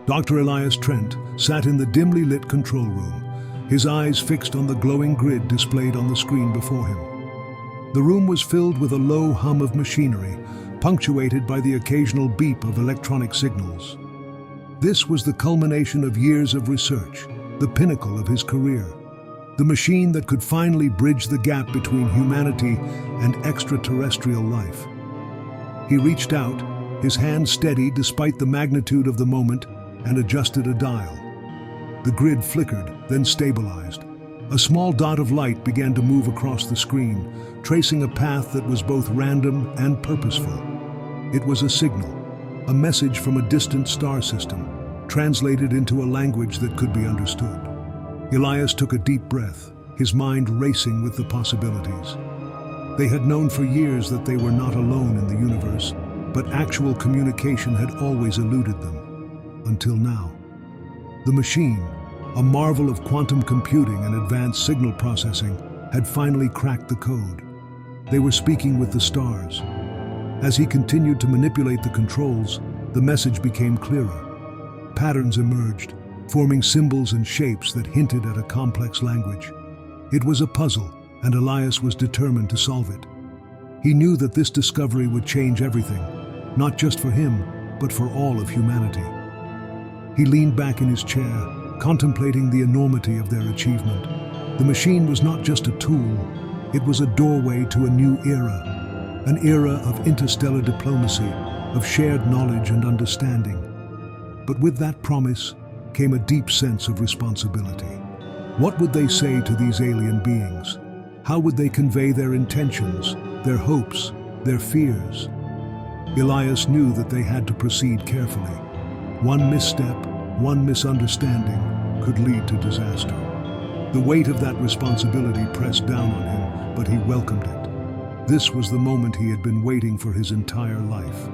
Dr. Elias Trent sat in the dimly lit control room, his eyes fixed on the glowing grid displayed on the screen before him. The room was filled with a low hum of machinery, punctuated by the occasional beep of electronic signals. This was the culmination of years of research, the pinnacle of his career, the machine that could finally bridge the gap between humanity and extraterrestrial life. He reached out, his hand steady despite the magnitude of the moment, and adjusted a dial. The grid flickered, then stabilized. A small dot of light began to move across the screen, tracing a path that was both random and purposeful. It was a signal, a message from a distant star system, translated into a language that could be understood. Elias took a deep breath, his mind racing with the possibilities. They had known for years that they were not alone in the universe, but actual communication had always eluded them. Until now. The machine, a marvel of quantum computing and advanced signal processing, had finally cracked the code. They were speaking with the stars. As he continued to manipulate the controls, the message became clearer. Patterns emerged, forming symbols and shapes that hinted at a complex language. It was a puzzle, and Elias was determined to solve it. He knew that this discovery would change everything, not just for him, but for all of humanity. He leaned back in his chair, contemplating the enormity of their achievement. The machine was not just a tool, it was a doorway to a new era, an era of interstellar diplomacy, of shared knowledge and understanding. But with that promise came a deep sense of responsibility. What would they say to these alien beings? How would they convey their intentions, their hopes, their fears? Elias knew that they had to proceed carefully. One misstep, one misunderstanding could lead to disaster. The weight of that responsibility pressed down on him, but he welcomed it. This was the moment he had been waiting for his entire life.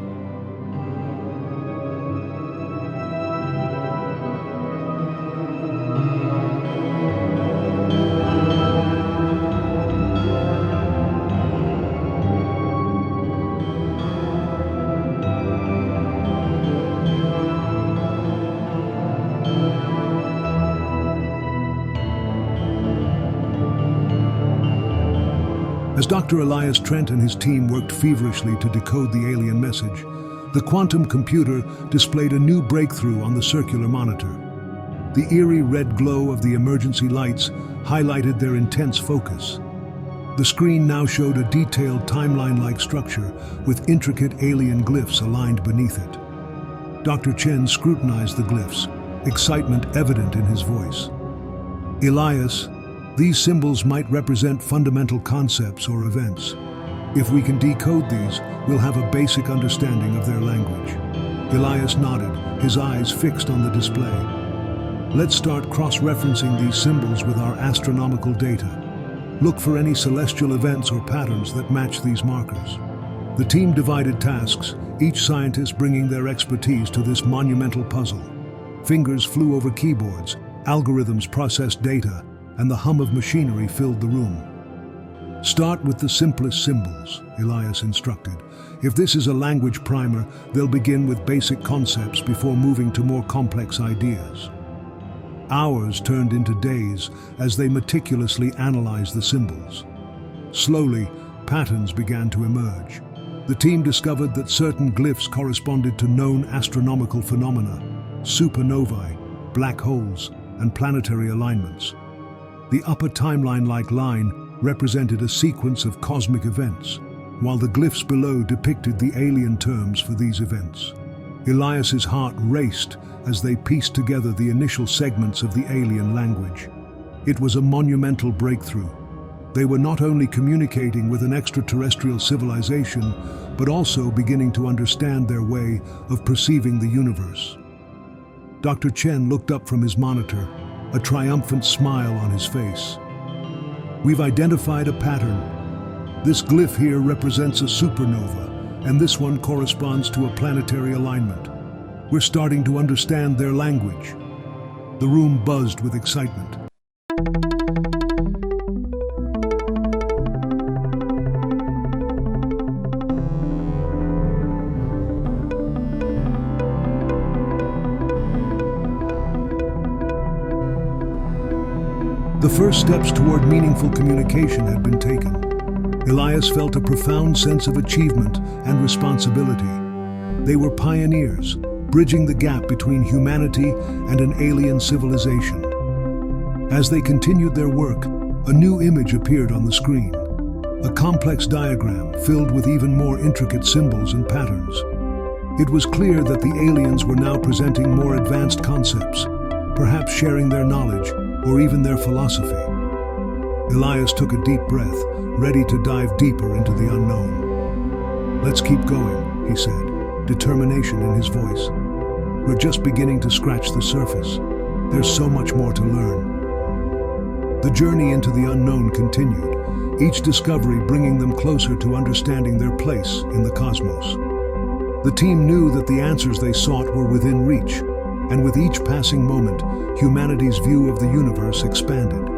As Dr. Elias Trent and his team worked feverishly to decode the alien message, the quantum computer displayed a new breakthrough on the circular monitor. The eerie red glow of the emergency lights highlighted their intense focus. The screen now showed a detailed timeline-like structure with intricate alien glyphs aligned beneath it. Dr. Chen scrutinized the glyphs, excitement evident in his voice. Elias, these symbols might represent fundamental concepts or events. If we can decode these, we'll have a basic understanding of their language. Elias nodded, his eyes fixed on the display. Let's start cross-referencing these symbols with our astronomical data. Look for any celestial events or patterns that match these markers. The team divided tasks, each scientist bringing their expertise to this monumental puzzle. Fingers flew over keyboards, algorithms processed data, and the hum of machinery filled the room. Start with the simplest symbols, Elias instructed. If this is a language primer, they'll begin with basic concepts before moving to more complex ideas. Hours turned into days as they meticulously analyzed the symbols. Slowly, patterns began to emerge. The team discovered that certain glyphs corresponded to known astronomical phenomena, supernovae, black holes, and planetary alignments. The upper timeline-like line represented a sequence of cosmic events, while the glyphs below depicted the alien terms for these events. Elias's heart raced as they pieced together the initial segments of the alien language. It was a monumental breakthrough. They were not only communicating with an extraterrestrial civilization, but also beginning to understand their way of perceiving the universe. Dr. Chen looked up from his monitor, a triumphant smile on his face. We've identified a pattern. This glyph here represents a supernova, and this one corresponds to a planetary alignment. We're starting to understand their language. The room buzzed with excitement. The first steps toward meaningful communication had been taken. Elias felt a profound sense of achievement and responsibility. They were pioneers, bridging the gap between humanity and an alien civilization. As they continued their work, a new image appeared on the screen. A complex diagram filled with even more intricate symbols and patterns. It was clear that the aliens were now presenting more advanced concepts, perhaps sharing their knowledge or even their philosophy. Elias took a deep breath, ready to dive deeper into the unknown. "Let's keep going," he said, determination in his voice. "We're just beginning to scratch the surface. There's so much more to learn." The journey into the unknown continued, each discovery bringing them closer to understanding their place in the cosmos. The team knew that the answers they sought were within reach, and with each passing moment, humanity's view of the universe expanded.